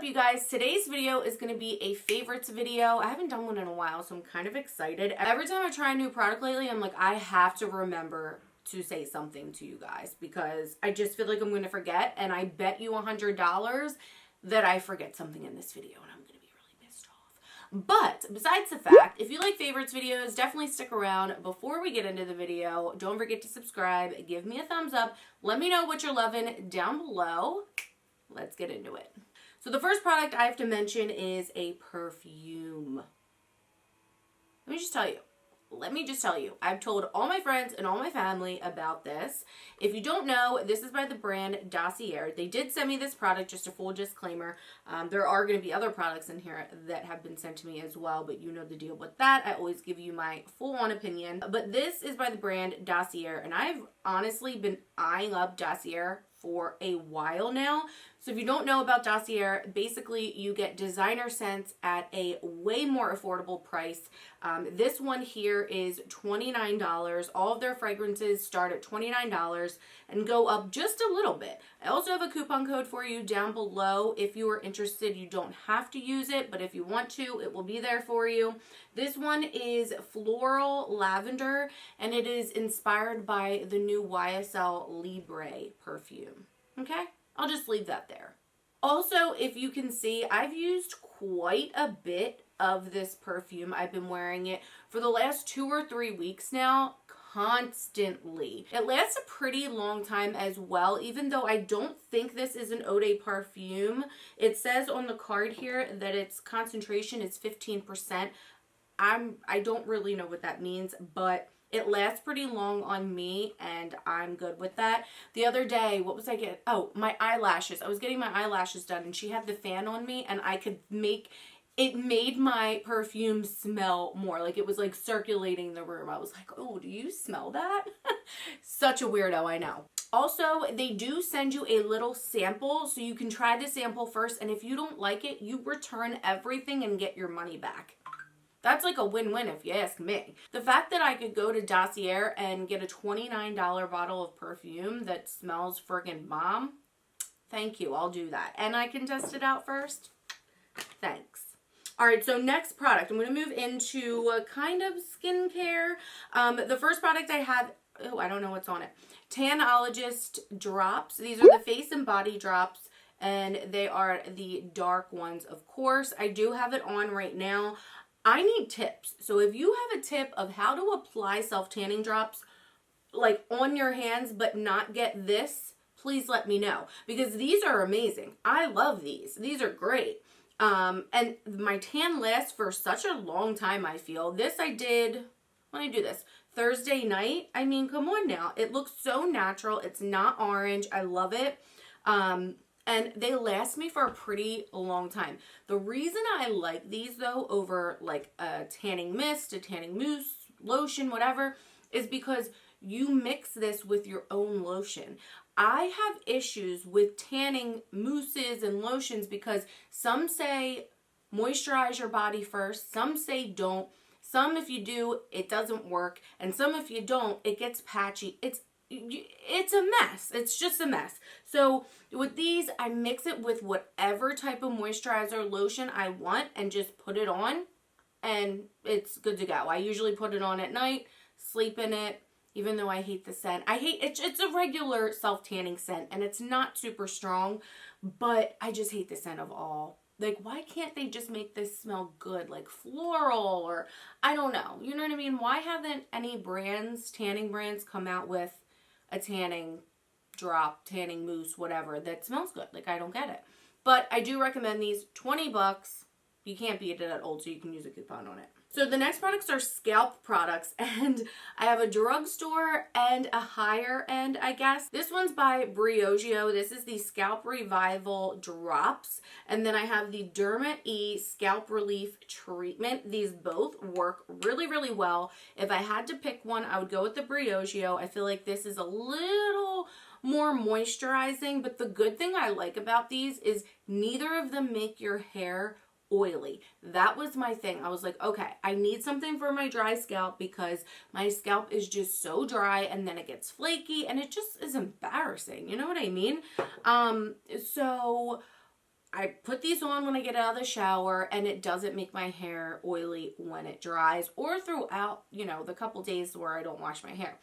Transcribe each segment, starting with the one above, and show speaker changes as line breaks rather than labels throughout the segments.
you guys? Today's video is going to be a favorites video. I haven't done one in a while, so I'm kind of excited. Every time I try a new product lately, I'm like, I have to remember to say something to you guys because I just feel like I'm going to forget, and I bet you $100 that I forget something in this video, and I'm going to be really pissed off. But besides the fact, if you like favorites videos, definitely stick around. Before we get into the video, don't forget to subscribe, give me a thumbs up, let me know what you're loving down below. Let's get into it. So the first product I have to mention is a perfume. Let me just tell you, I've told all my friends and all my family about this. If you don't know, this is by the brand Dossier. They did send me this product, just a full disclaimer. There are going to be other products in here that have been sent to me as well, but you know the deal with that. I always give you my full-on opinion. But this is by the brand Dossier, and I've honestly been eyeing up Dossier for a while now. So if you don't know about Dossier, basically you get designer scents at a way more affordable price. This one here is $29. All of their fragrances start at $29 and go up just a little bit. I also have a coupon code for you down below. If you are interested, you don't have to use it, but if you want to, it will be there for you. This one is floral lavender, and it is inspired by the new YSL Libre perfume. Okay? I'll just leave that there. Also, if you can see, I've used quite a bit of this perfume. I've been wearing it for the last 2 or 3 weeks now, constantly. It lasts a pretty long time as well, even though I don't think this is an eau de parfum. It says on the card here that its concentration is 15%. I don't really know what that means, but it lasts pretty long on me, and I'm good with that. The other day, what was I getting? Oh, my eyelashes. I was getting my eyelashes done, and she had the fan on me, and it made my perfume smell more. Like, it was like circulating the room. I was like, oh, do you smell that? Such a weirdo, I know. Also, they do send you a little sample, so you can try the sample first, and if you don't like it, you return everything and get your money back. That's like a win-win if you ask me. The fact that I could go to Dossier and get a $29 bottle of perfume that smells friggin' bomb, thank you, I'll do that. And I can test it out first? Thanks. Alright, so next product. I'm going to move into kind of skincare. The first product I have, oh, I don't know what's on it. Tanologist drops. These are the face and body drops, and they are the dark ones, of course. I do have it on right now. I need tips. So if you have a tip of how to apply self-tanning drops like on your hands but not get this, please let me know, because these are amazing. I love these. These are great. And my tan lasts for such a long time, I feel. This I did, when did I do this? Thursday night. I mean, come on now. It looks so natural. It's not orange. I love it. And they last me for a pretty long time. The reason I like these, though, over like a tanning mist, a tanning mousse, lotion, whatever, is because you mix this with your own lotion. I have issues with tanning mousses and lotions because some say moisturize your body first, some say don't, some if you do, it doesn't work, and some if you don't, it gets patchy. It's a mess. It's just a mess. So with these, I mix it with whatever type of moisturizer lotion I want and just put it on, and it's good to go. I usually put it on at night, sleep in it, even though I hate the scent. I hate it. It's a regular self-tanning scent, and it's not super strong, but I just hate the scent of all. Like, why can't they just make this smell good? Like floral, or I don't know. You know what I mean? Why haven't any brands, tanning brands, come out with a tanning drop, tanning mousse, whatever, that smells good? Like, I don't get it. But I do recommend these. 20 bucks. You can't beat it at Old, so you can use a coupon on it. So the next products are Scalp Products, and I have a drugstore and a higher end, I guess. This one's by Briogeo. This is the Scalp Revival Drops, and then I have the Derma E Scalp Relief Treatment. These both work really, really well. If I had to pick one, I would go with the Briogeo. I feel like this is a little more moisturizing, but the good thing I like about these is neither of them make your hair oily. That was my thing. I was like, okay, I need something for my dry scalp because my scalp is just so dry, and then it gets flaky, and it just is embarrassing. You know what I mean? So I put these on when I get out of the shower, and it doesn't make my hair oily when it dries or throughout, you know, the couple days where I don't wash my hair.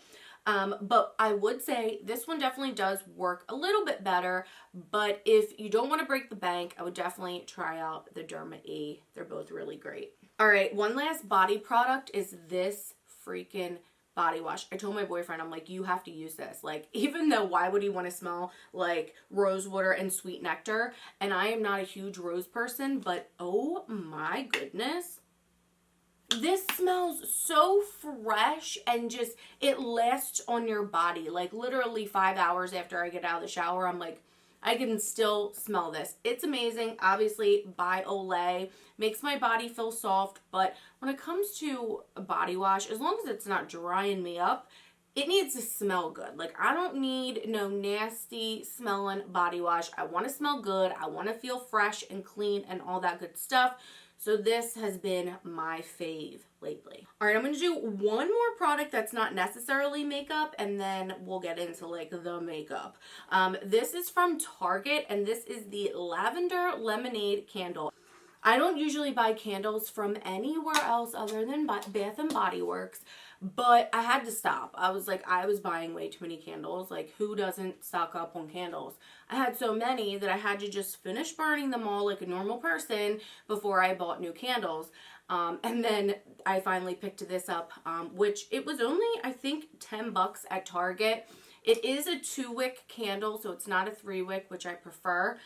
But I would say this one definitely does work a little bit better, but if you don't want to break the bank, I would definitely try out the Derma E. They're both really great. All right, one last body product is this freaking body wash. I told my boyfriend, I'm like, you have to use this. Like, even though why would he want to smell like rose water and sweet nectar? And I am not a huge rose person, but oh my goodness. This smells so fresh and just, it lasts on your body. Like literally 5 hours after I get out of the shower, I'm like, I can still smell this. It's amazing. Obviously, by Olay. Makes my body feel soft. But when it comes to a body wash, as long as it's not drying me up, it needs to smell good. Like, I don't need no nasty smelling body wash. I want to smell good. I want to feel fresh and clean and all that good stuff. So this has been my fave lately. All right, I'm going to do one more product that's not necessarily makeup, and then we'll get into like the makeup. This is from Target, and this is the Lavender Lemonade Candle. I don't usually buy candles from anywhere else other than Bath and Body Works, but I had to stop. I was like, I was buying way too many candles. Like, who doesn't stock up on candles? I had so many that I had to just finish burning them all like a normal person before I bought new candles. And then I finally picked this up, which it was only, I think, 10 bucks at Target. It is a 2-wick candle, so it's not a 3-wick, which I prefer.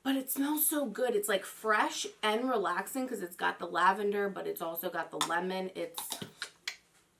But it smells so good. It's like fresh and relaxing because it's got the lavender, but it's also got the lemon. It's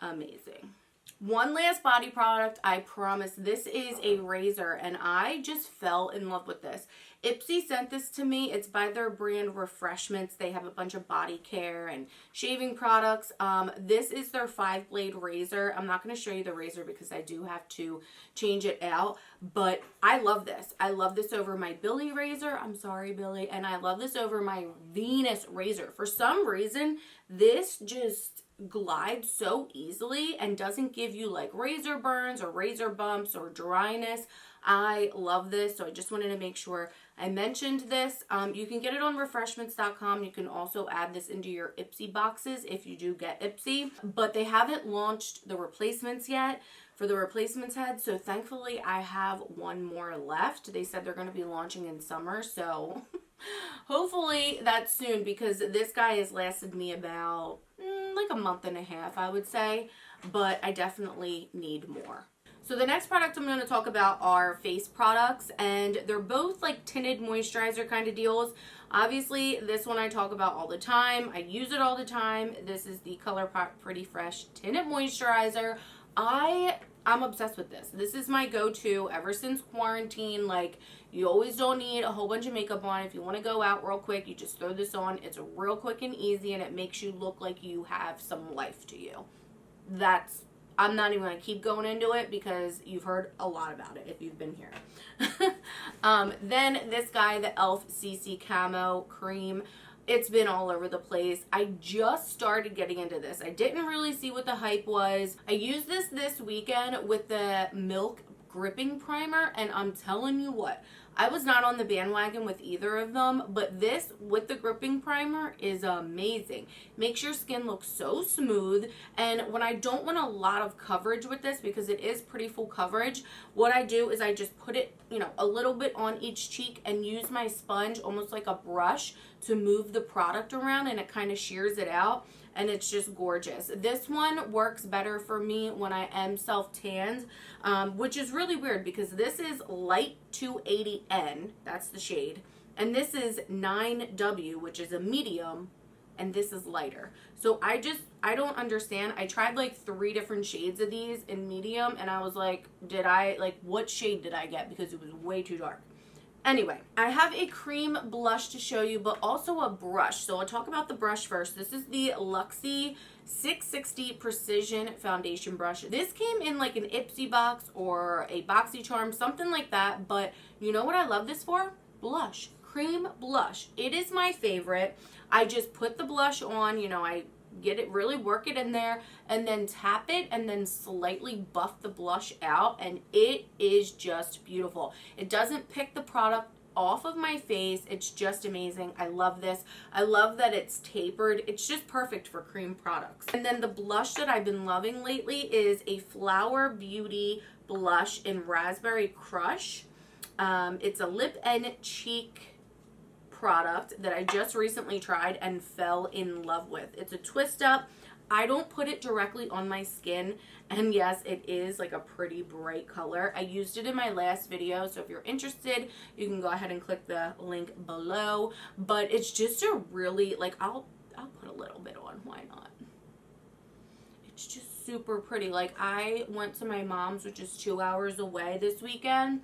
amazing. One last body product, I promise. This is a razor, and I just fell in love with this. ipsy sent this to me. It's by their brand Refreshments. They have a bunch of body care and shaving products. This is their 5-blade razor. I'm not going to show you the razor because I do have to change it out, but I love this. I love this over my Billy razor. I'm sorry, Billy. And I love this over my Venus razor. For some reason, this just glides so easily and doesn't give you like razor burns or razor bumps or dryness. I love this, so I just wanted to make sure I mentioned this. You can get it on refreshments.com. You can also add this into your ipsy boxes if you do get ipsy, but they haven't launched the replacements yet for the replacements head, so thankfully I have one more left. They said they're going to be launching in summer, so hopefully that's soon, because this guy has lasted me about like a month and a half, I would say, but I definitely need more. So the next product I'm going to talk about are face products, and they're both like tinted moisturizer kind of deals. Obviously, this one I talk about all the time. I use it all the time. This is the ColourPop Pretty Fresh Tinted Moisturizer. I'm obsessed with this. This is my go-to ever since quarantine. Like, you always don't need a whole bunch of makeup on. If you want to go out real quick, you just throw this on. It's real quick and easy, and it makes you look like you have some life to you. I'm not even going to keep going into it because you've heard a lot about it if you've been here. Then this guy, the e.l.f. CC Camo Cream. It's been all over the place. I just started getting into this. I didn't really see what the hype was. I used this weekend with the Milk Gripping Primer, and I'm telling you what, I was not on the bandwagon with either of them, but this with the gripping primer is amazing. Makes your skin look so smooth, and when I don't want a lot of coverage with this, because it is pretty full coverage, what I do is I just put it, you know, a little bit on each cheek and use my sponge almost like a brush to move the product around, and it kind of shears it out. And it's just gorgeous. This one works better for me when I am self-tanned, which is really weird because this is Light 280N, that's the shade, and this is 9W, which is a medium, and this is lighter. So I don't understand. I tried like 3 different shades of these in medium, and I was like, what shade did I get? Because it was way too dark. Anyway, I have a cream blush to show you, but also a brush. So I'll talk about the brush first. This is the Luxie 660 Precision Foundation Brush. This came in like an ipsy box or a BoxyCharm, something like that. But you know what I love this for? Blush. Cream blush. It is my favorite. I just put the blush on, you know, I get it, really work it in there, and then tap it and then slightly buff the blush out, and it is just beautiful. It doesn't pick the product off of my face. It's just amazing. I love this. I love that it's tapered. It's just perfect for cream products. And then the blush that I've been loving lately is a Flower Beauty blush in Raspberry Crush. It's a lip and cheek product that I just recently tried and fell in love with. It's a twist up. I don't put it directly on my skin, and yes, it is like a pretty bright color. I used it in my last video, so if you're interested, you can go ahead and click the link below. But it's just a really, like, I'll put a little bit on, why not? It's just super pretty. Like, I went to my mom's, which is 2 hours away this weekend.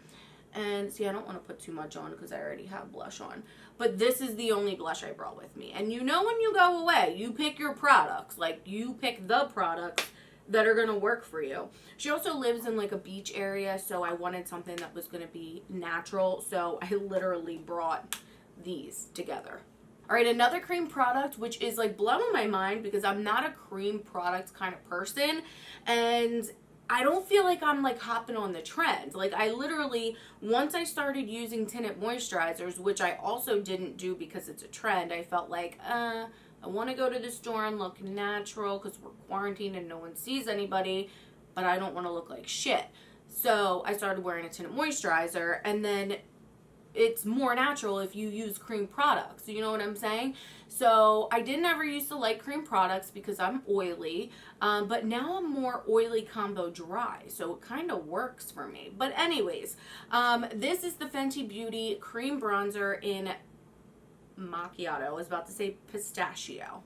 And see, I don't want to put too much on because I already have blush on. But this is the only blush I brought with me. And you know when you go away, you pick your products. Like, you pick the products that are going to work for you. She also lives in like a beach area, so I wanted something that was going to be natural. So I literally brought these together. All right, another cream product, which is like blowing my mind because I'm not a cream product kind of person. And I don't feel like I'm like hopping on the trend. Like, I literally, once I started using tinted moisturizers, which I also didn't do because it's a trend, I felt like, I want to go to the store and look natural because we're quarantined and no one sees anybody, but I don't want to look like shit. So I started wearing a tinted moisturizer, and then it's more natural if you use cream products. You know what I'm saying? So I didn't ever used to like cream products because I'm oily, but now I'm more oily combo dry, so it kind of works for me. But anyways, this is the Fenty Beauty cream bronzer in Macchiato. I was about to say pistachio.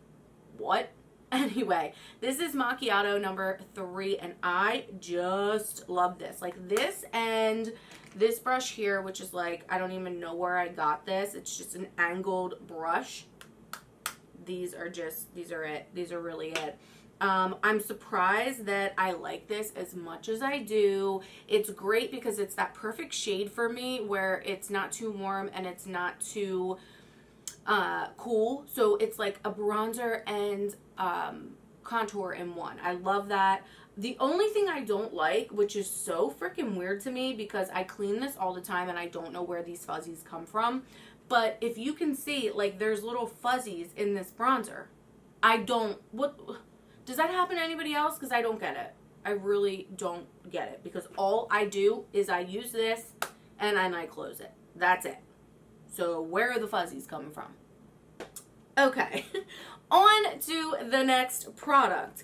What? Anyway, this is Macchiato number 3, and I just love this. Like, this and this brush here, which is like, I don't even know where I got this. It's just an angled brush. These are it. These are really it. I'm surprised that I like this as much as I do. It's great because it's that perfect shade for me where it's not too warm and it's not too cool. So it's like a bronzer and contour in one. I love that. The only thing I don't like, which is so freaking weird to me because I clean this all the time and I don't know where these fuzzies come from, but if you can see, like, there's little fuzzies in this bronzer. What does that happen to anybody else? Because I don't get it. I really don't get it, because all I do is I use this and then I close it. That's it. So where are the fuzzies coming from? Okay, on to the next product,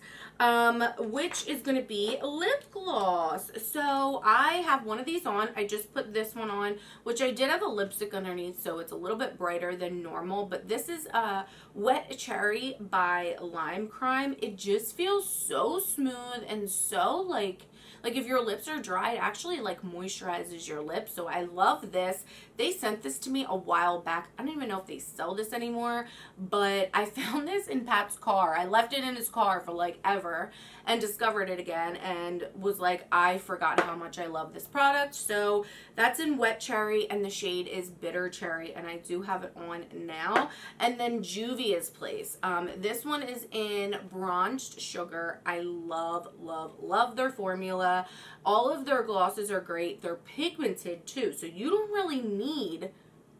which is going to be lip gloss. So I have one of these on. I just put this one on, which I did have a lipstick underneath, so it's a little bit brighter than normal. But this is Wet Cherry by Lime Crime. It just feels so smooth and so like if your lips are dry, it actually like moisturizes your lips. So I love this. They sent this to me a while back. I don't even know if they sell this anymore, but I found this in Pat's car. I left it in his car for like ever and discovered it again and was like, I forgot how much I love this product. So that's in Wet Cherry and the shade is Bitter Cherry, and I do have it on now. And then Juvia's Place. This one is in Bronzed Sugar. I love, love, love their formula. All of their glosses are great. They're pigmented too, so you don't really need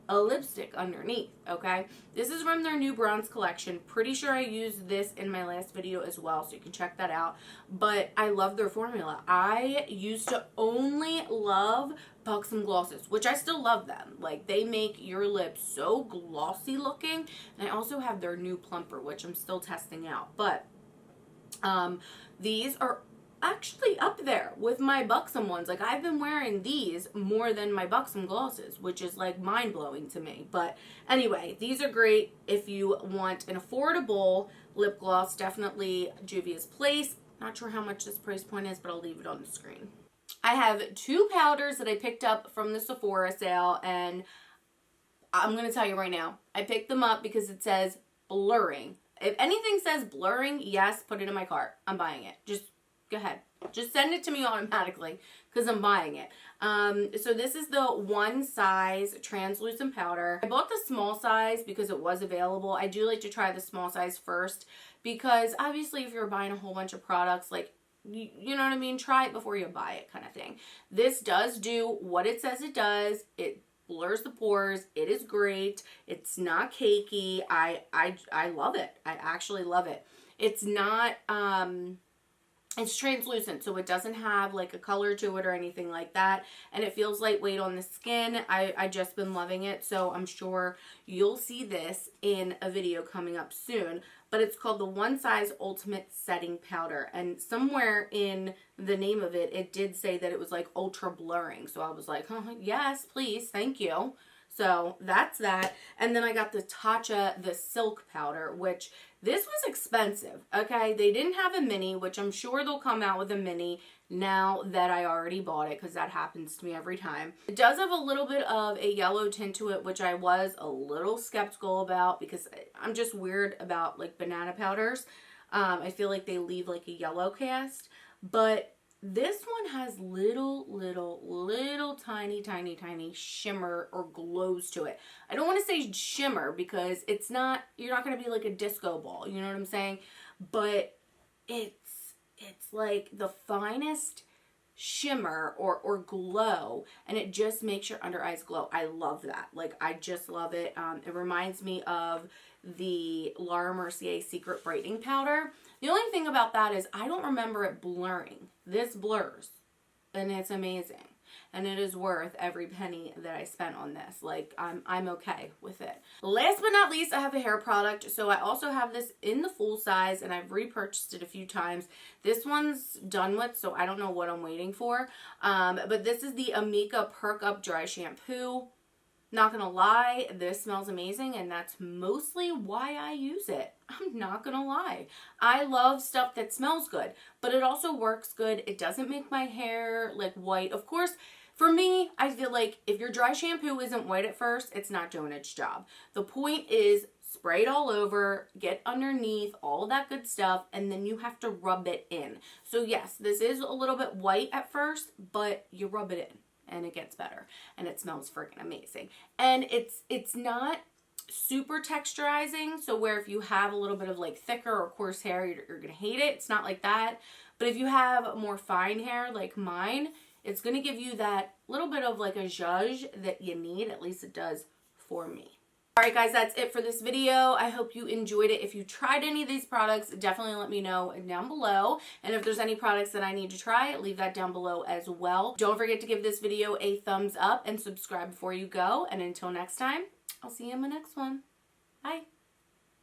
a lipstick underneath, okay? This is from their new bronze collection. Pretty sure I used this in my last video as well, so you can check that out. But I love their formula. I used to only love Buxom glosses, which I still love them. Like, they make your lips so glossy looking. And I also have their new plumper, which I'm still testing out. But these are actually up there with my Buxom ones. Like, I've been wearing these more than my Buxom glosses, which is like mind-blowing to me. But anyway, these are great if you want an affordable lip gloss. Definitely Juvia's Place. Not sure how much this price point is, but I'll leave it on the screen. I have 2 powders that I picked up from the Sephora sale, and I'm going to tell you right now, I picked them up because it says blurring. If anything says blurring, yes, put it in my cart. I'm buying it. Just go ahead. Just send it to me automatically because I'm buying it. So this is the 1 size translucent powder. I bought the small size because it was available. I do like to try the small size first because obviously if you're buying a whole bunch of products, like, you know what I mean? Try it before you buy it kind of thing. This does do what it says it does. It blurs the pores. It is great. It's not cakey. I love it. I actually love it. It's not, it's translucent, so it doesn't have like a color to it or anything like that. And it feels lightweight on the skin. I just been loving it. So I'm sure you'll see this in a video coming up soon. But it's called the One Size Ultimate Setting Powder. And somewhere in the name of it, it did say that it was like ultra blurring. So I was like, oh, yes, please, thank you. So that's that. And then I got the Tatcha, the Silk Powder, which this was expensive, okay? They didn't have a mini, which I'm sure they'll come out with a mini now that I already bought it, because that happens to me every time. It does have a little bit of a yellow tint to it, which I was a little skeptical about because I'm just weird about like banana powders. I feel like they leave like a yellow cast, but this one has little tiny shimmer or glows to it. I don't want to say shimmer because it's not, you're not going to be like a disco ball, you know what I'm saying? But it's like the finest shimmer or glow, and it just makes your under eyes glow. I love that. Like, I just love it. It reminds me of the Laura Mercier Secret Brightening Powder. The only thing about that is I don't remember it blurring. This blurs, and it's amazing. And it is worth every penny that I spent on this. Like, I'm okay with it. Last but not least, I have a hair product. So I also have this in the full size, and I've repurchased it a few times. This one's done with, so I don't know what I'm waiting for. But this is the Amika Perk Up Dry Shampoo. Not gonna lie, this smells amazing, and that's mostly why I use it. I'm not gonna lie. I love stuff that smells good, but it also works good. It doesn't make my hair like white. Of course, for me, I feel like if your dry shampoo isn't white at first, it's not doing its job. The point is spray it all over, get underneath, all of that good stuff, and then you have to rub it in. So yes, this is a little bit white at first, but you rub it in and it gets better, and it smells freaking amazing. And it's not super texturizing, so where if you have a little bit of like thicker or coarse hair, you're gonna hate it. It's not like that. But if you have more fine hair like mine, it's gonna give you that little bit of like a zhuzh that you need. At least it does for me. Alright guys, that's it for this video. I hope you enjoyed it. If you tried any of these products, definitely let me know down below. And if there's any products that I need to try, leave that down below as well. Don't forget to give this video a thumbs up and subscribe before you go. And until next time, I'll see you in my next one. Bye.